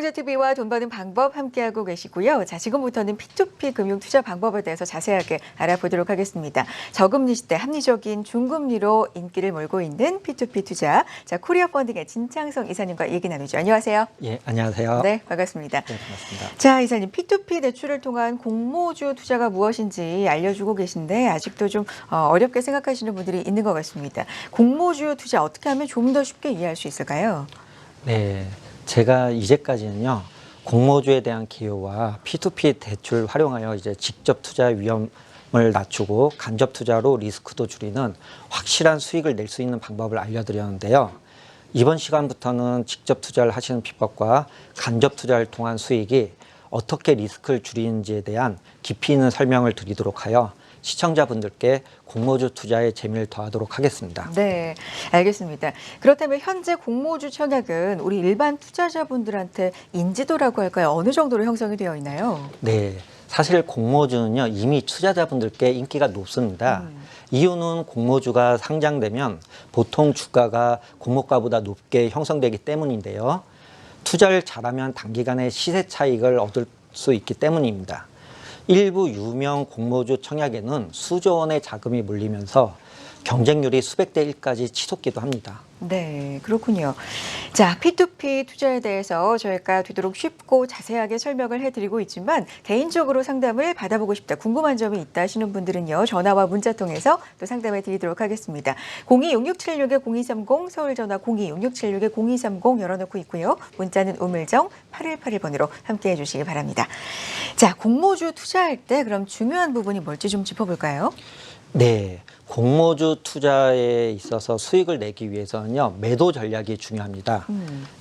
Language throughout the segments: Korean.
TV와 돈 버는 방법 함께하고 계시고요. 자, 지금부터는 P2P 금융 투자 방법에 대해서 자세하게 알아보도록 하겠습니다. 저금리 시대 합리적인 중금리로 인기를 몰고 있는 P2P 투자. 자, 코리아 펀딩의 진창성 이사님과 얘기 나누죠. 안녕하세요. 예, 안녕하세요. 네, 반갑습니다. 네, 반갑습니다. 자, 이사님, P2P 대출을 통한 공모주 투자가 무엇인지 알려주고 계신데 아직도 좀 어렵게 생각하시는 분들이 있는 것 같습니다. 공모주 투자 어떻게 하면 좀 더 쉽게 이해할 수 있을까요? 네, 제가 이제까지는요, 공모주에 대한 기여와 P2P 대출 활용하여 이제 직접 투자 위험을 낮추고 간접 투자로 리스크도 줄이는 확실한 수익을 낼 수 있는 방법을 알려드렸는데요. 이번 시간부터는 직접 투자를 하시는 비법과 간접 투자를 통한 수익이 어떻게 리스크를 줄이는지에 대한 깊이 있는 설명을 드리도록 하여 시청자분들께 공모주 투자의 재미를 더하도록 하겠습니다. 네, 알겠습니다. 그렇다면 현재 공모주 청약은 우리 일반 투자자분들한테 인지도라고 할까요? 어느 정도로 형성이 되어 있나요? 네, 사실 공모주는요, 이미 투자자분들께 인기가 높습니다. 이유는 공모주가 상장되면 보통 주가가 공모가보다 높게 형성되기 때문인데요. 투자를 잘하면 단기간에 시세 차익을 얻을 수 있기 때문입니다. 일부 유명 공모주 청약에는 수조 원의 자금이 몰리면서 경쟁률이 수백 대 1까지 치솟기도 합니다. 네, 그렇군요. 자, P2P 투자에 대해서 저희가 되도록 쉽고 자세하게 설명을 해드리고 있지만 개인적으로 상담을 받아보고 싶다, 궁금한 점이 있다 하시는 분들은요. 전화와 문자 통해서 또 상담해 드리도록 하겠습니다. 0266-0230 서울 전화 0266-0230 열어놓고 있고요. 문자는 우물정 8181번으로 함께해 주시기 바랍니다. 자, 공모주 투자할 때 그럼 중요한 부분이 뭘지 좀 짚어볼까요? 네, 공모주 투자에 있어서 수익을 내기 위해서는요, 매도 전략이 중요합니다.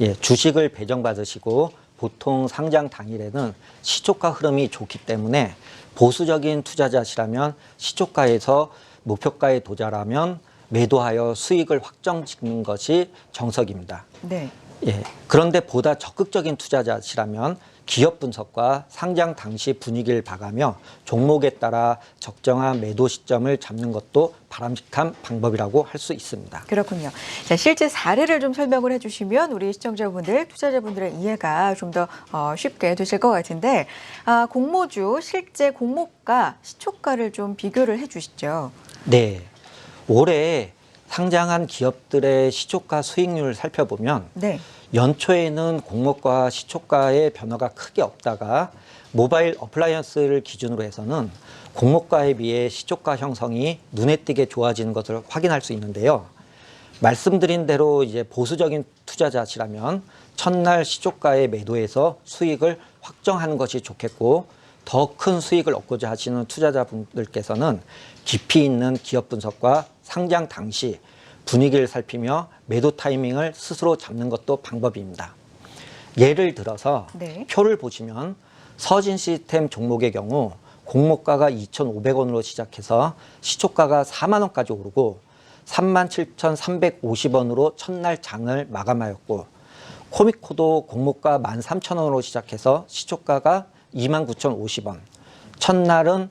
예, 주식을 배정받으시고 보통 상장 당일에는 시초가 흐름이 좋기 때문에 보수적인 투자자시라면 시초가에서 목표가에 도달하면 매도하여 수익을 확정 짓는 것이 정석입니다. 네. 예, 그런데 보다 적극적인 투자자시라면 기업 분석과 상장 당시 분위기를 봐가며 종목에 따라 적정한 매도 시점을 잡는 것도 바람직한 방법이라고 할 수 있습니다. 그렇군요. 자, 실제 사례를 좀 설명을 해주시면 우리 시청자분들, 투자자분들의 이해가 좀 더 쉽게 되실 것 같은데, 공모주 실제 공모가, 시초가를 좀 비교를 해주시죠. 네, 올해 상장한 기업들의 시초가 수익률을 살펴보면 네. 연초에는 공모가 시초가의 변화가 크게 없다가 모바일 어플라이언스를 기준으로 해서는 공모가에 비해 시초가 형성이 눈에 띄게 좋아지는 것을 확인할 수 있는데요. 말씀드린 대로 이제 보수적인 투자자시라면 첫날 시초가에 매도해서 수익을 확정하는 것이 좋겠고, 더 큰 수익을 얻고자 하시는 투자자분들께서는 깊이 있는 기업 분석과 상장 당시 분위기를 살피며 매도 타이밍을 스스로 잡는 것도 방법입니다. 예를 들어서 네. 표를 보시면 서진 시스템 종목의 경우 공모가가 2,500원으로 시작해서 시초가가 4만 원까지 오르고 37,350원으로 첫날 장을 마감하였고, 코미코도 공모가 13,000원으로 시작해서 시초가가 29,050원, 첫날은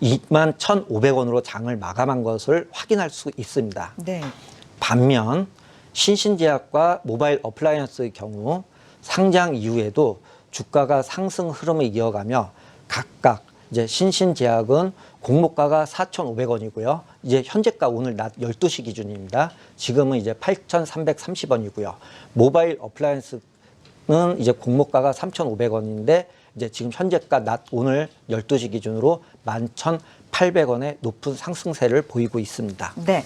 21,500원으로 장을 마감한 것을 확인할 수 있습니다. 네. 반면 신신제약과 모바일 어플라이언스의 경우 상장 이후에도 주가가 상승 흐름을 이어가며 각각 이제 신신제약은 공모가가 4,500원이고요. 이제 현재가 오늘 낮 12시 기준입니다. 지금은 이제 8,330원이고요. 모바일 어플라이언스는 이제 공모가가 3,500원인데 이제 지금 현재가 낮 오늘 12시 기준으로 11,800원의 높은 상승세를 보이고 있습니다. 네.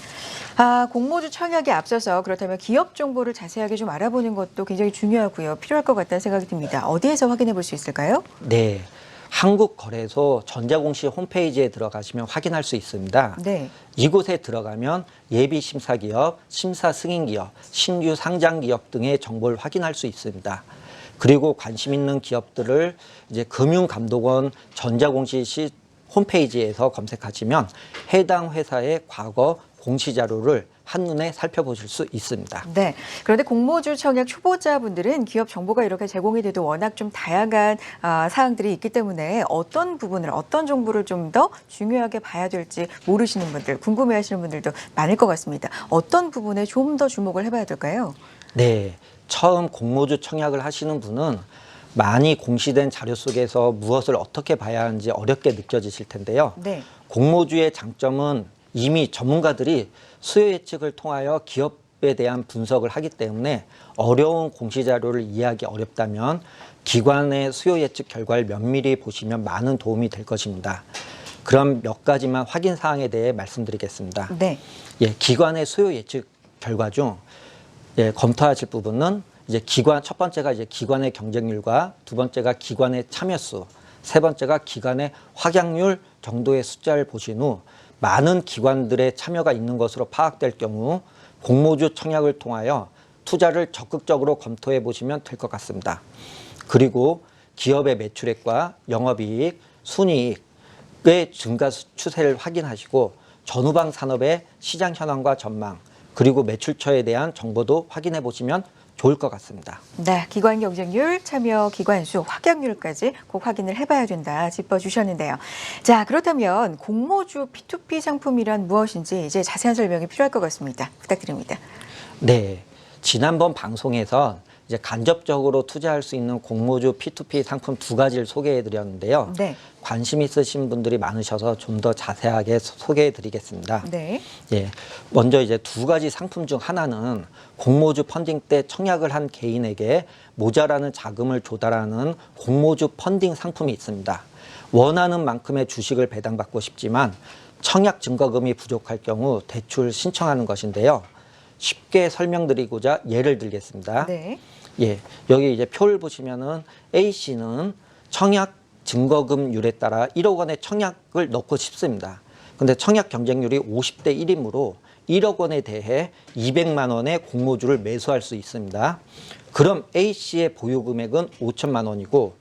공모주 청약에 앞서서 그렇다면 기업 정보를 자세하게 좀 알아보는 것도 굉장히 중요하고요. 필요할 것 같다는 생각이 듭니다. 어디에서 확인해 볼 수 있을까요? 네. 한국거래소 전자공시 홈페이지에 들어가시면 확인할 수 있습니다. 네. 이곳에 들어가면 예비 심사기업, 심사 승인기업, 신규 상장기업 등의 정보를 확인할 수 있습니다. 그리고 관심 있는 기업들을 이제 금융감독원 전자공시 홈페이지에서 검색하시면 해당 회사의 과거 공시자료를 한눈에 살펴보실 수 있습니다. 네. 그런데 공모주 청약 초보자분들은 기업 정보가 이렇게 제공이 돼도 워낙 좀 다양한 사항들이 있기 때문에 어떤 부분을, 어떤 정보를 좀 더 중요하게 봐야 될지 모르시는 분들, 궁금해하시는 분들도 많을 것 같습니다. 어떤 부분에 좀 더 주목을 해봐야 될까요? 네. 처음 공모주 청약을 하시는 분은 많이 공시된 자료 속에서 무엇을 어떻게 봐야 하는지 어렵게 느껴지실 텐데요. 네. 공모주의 장점은 이미 전문가들이 수요 예측을 통하여 기업에 대한 분석을 하기 때문에 어려운 공시 자료를 이해하기 어렵다면 기관의 수요 예측 결과를 면밀히 보시면 많은 도움이 될 것입니다. 그럼 몇 가지만 확인 사항에 대해 말씀드리겠습니다. 네. 기관의 수요 예측 결과 중 검토하실 부분은 첫 번째가 기관의 경쟁률과 두 번째가 기관의 참여수, 세 번째가 기관의 확약률 정도의 숫자를 보신 후 많은 기관들의 참여가 있는 것으로 파악될 경우 공모주 청약을 통하여 투자를 적극적으로 검토해 보시면 될 것 같습니다. 그리고 기업의 매출액과 영업이익, 순이익의 증가 추세를 확인하시고 전후방 산업의 시장 현황과 전망, 그리고 매출처에 대한 정보도 확인해 보시면 좋을 것 같습니다. 네, 기관 경쟁률, 참여 기관 수, 확약률까지 꼭 확인을 해봐야 된다 짚어주셨는데요. 자, 그렇다면 공모주 P2P 상품이란 무엇인지 이제 자세한 설명이 필요할 것 같습니다. 부탁드립니다. 네, 지난번 방송에서 간접적으로 투자할 수 있는 공모주 P2P 상품 두 가지를 소개해 드렸는데요. 네. 관심 있으신 분들이 많으셔서 좀 더 자세하게 소개해 드리겠습니다. 네. 먼저 두 가지 상품 중 하나는 공모주 펀딩 때 청약을 한 개인에게 모자라는 자금을 조달하는 공모주 펀딩 상품이 있습니다. 원하는 만큼의 주식을 배당받고 싶지만 청약 증거금이 부족할 경우 대출 신청하는 것인데요. 쉽게 설명드리고자 예를 들겠습니다. 네. 여기 표를 보시면은 A씨는 청약 증거금률에 따라 1억 원의 청약을 넣고 싶습니다. 근데 청약 경쟁률이 50대 1이므로 1억 원에 대해 200만 원의 공모주를 매수할 수 있습니다. 그럼 A씨의 보유 금액은 5천만 원이고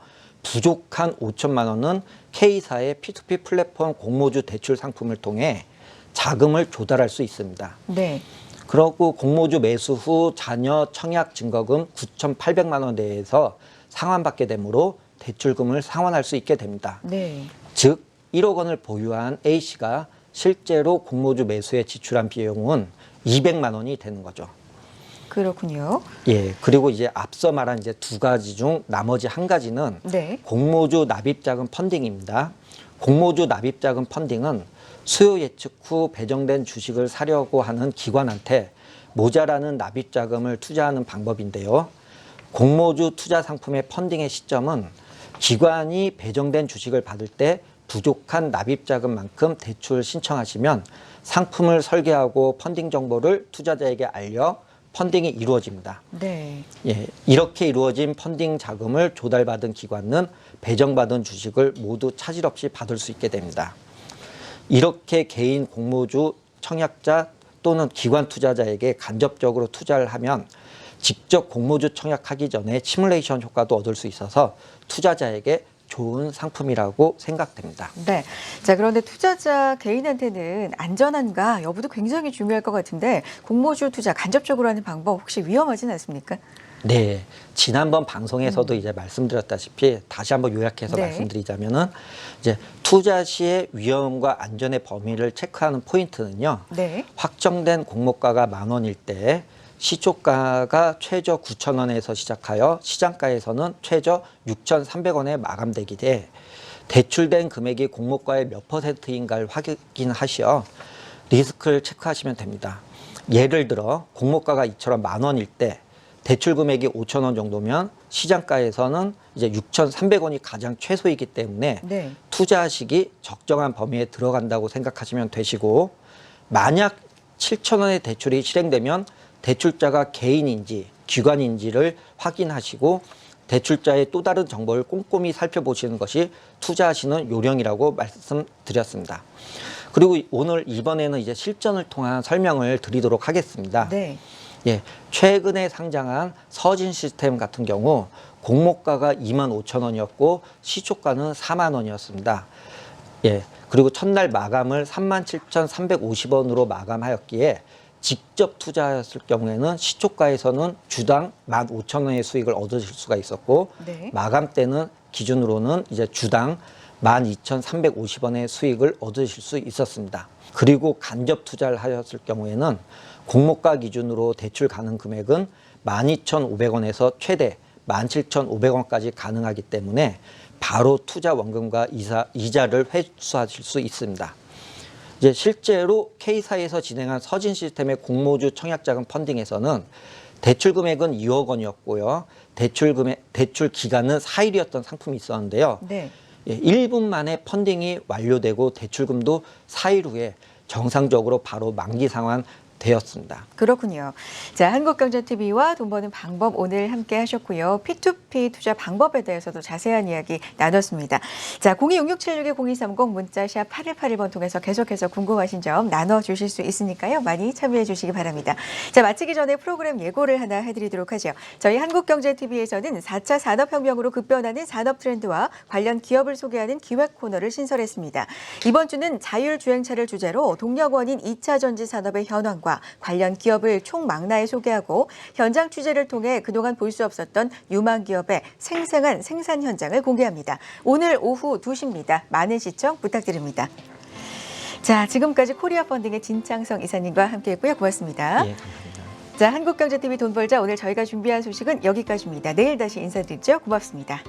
부족한 5천만 원은 K사의 P2P 플랫폼 공모주 대출 상품을 통해 자금을 조달할 수 있습니다. 네. 그리고 공모주 매수 후 자녀 청약 증거금 9,800만 원 내에서 상환받게 되므로 대출금을 상환할 수 있게 됩니다. 네. 즉 1억 원을 보유한 A씨가 실제로 공모주 매수에 지출한 비용은 200만 원이 되는 거죠. 그렇군요. 그리고 앞서 말한 두 가지 중 나머지 한 가지는 네. 공모주 납입자금 펀딩입니다. 공모주 납입자금 펀딩은 수요 예측 후 배정된 주식을 사려고 하는 기관한테 모자라는 납입자금을 투자하는 방법인데요. 공모주 투자 상품의 펀딩의 시점은 기관이 배정된 주식을 받을 때 부족한 납입자금만큼 대출 신청하시면 상품을 설계하고 펀딩 정보를 투자자에게 알려 펀딩이 이루어집니다. 네. 이렇게 이루어진 펀딩 자금을 조달받은 기관은 배정받은 주식을 모두 차질 없이 받을 수 있게 됩니다. 이렇게 개인 공모주 청약자 또는 기관 투자자에게 간접적으로 투자를 하면 직접 공모주 청약하기 전에 시뮬레이션 효과도 얻을 수 있어서 투자자에게 좋은 상품이라고 생각됩니다. 네. 자, 그런데 투자자 개인한테는 안전한가 여부도 굉장히 중요할 것 같은데 공모주 투자 간접적으로 하는 방법 혹시 위험하진 않습니까? 네. 지난번 방송에서도 말씀드렸다시피 다시 한번 요약해서 네. 말씀드리자면은 투자 시의 위험과 안전의 범위를 체크하는 포인트는요. 네. 확정된 공모가가 10,000원일 때 시초가가 최저 9,000원에서 시작하여 시장가에서는 최저 6,300원에 마감되기 때 대출된 금액이 공모가의 몇 %인가를 확인하시어 리스크를 체크하시면 됩니다. 예를 들어 공모가가 이처럼 10,000원일 때 대출 금액이 5,000원 정도면 시장가에서는 6,300원이 가장 최소이기 때문에 네. 투자하시기 적정한 범위에 들어간다고 생각하시면 되시고, 만약 7,000원의 대출이 실행되면 대출자가 개인인지 기관인지를 확인하시고 대출자의 또 다른 정보를 꼼꼼히 살펴보시는 것이 투자하시는 요령이라고 말씀드렸습니다. 그리고 이번에는 실전을 통한 설명을 드리도록 하겠습니다. 네. 최근에 상장한 서진 시스템 같은 경우 공모가가 25,000원이었고 시초가는 40,000원이었습니다. 그리고 첫날 마감을 37,350원으로 마감하였기에 직접 투자했을 경우에는 시초가에서는 주당 15,000원의 수익을 얻으실 수가 있었고, 네. 마감 때는 기준으로는 주당 12,350원의 수익을 얻으실 수 있었습니다. 그리고 간접 투자를 하셨을 경우에는 공모가 기준으로 대출 가능 금액은 12,500원에서 최대 17,500원까지 가능하기 때문에 바로 투자 원금과 이자를 회수하실 수 있습니다. 이제 실제로 K사에서 진행한 서진 시스템의 공모주 청약자금 펀딩에서는 대출 금액은 2억 원이었고요. 대출 기간은 4일이었던 상품이 있었는데요. 네. 1분 만에 펀딩이 완료되고 대출금도 4일 후에 정상적으로 바로 만기 상환 되었습니다. 그렇군요. 자, 한국경제TV와 돈 버는 방법 오늘 함께 하셨고요. P2P 투자 방법에 대해서도 자세한 이야기 나눴습니다. 자, 026676-0230 문자샵 8181번 통해서 계속해서 궁금하신 점 나눠주실 수 있으니까요. 많이 참여해 주시기 바랍니다. 자, 마치기 전에 프로그램 예고를 하나 해드리도록 하죠. 저희 한국경제TV에서는 4차 산업혁명으로 급변하는 산업 트렌드와 관련 기업을 소개하는 기획 코너를 신설했습니다. 이번 주는 자율주행차를 주제로 동력원인 2차 전지 산업의 현황과 관련 기업을 총망라에 소개하고 현장 취재를 통해 그동안 볼 수 없었던 유망 기업의 생생한 생산 현장을 공개합니다. 오늘 오후 2시입니다. 많은 시청 부탁드립니다. 자, 지금까지 코리아 펀딩의 진창성 이사님과 함께했고요. 고맙습니다. 예, 감사합니다. 자, 한국경제TV 돈 벌자 오늘 저희가 준비한 소식은 여기까지입니다. 내일 다시 인사드리죠. 고맙습니다.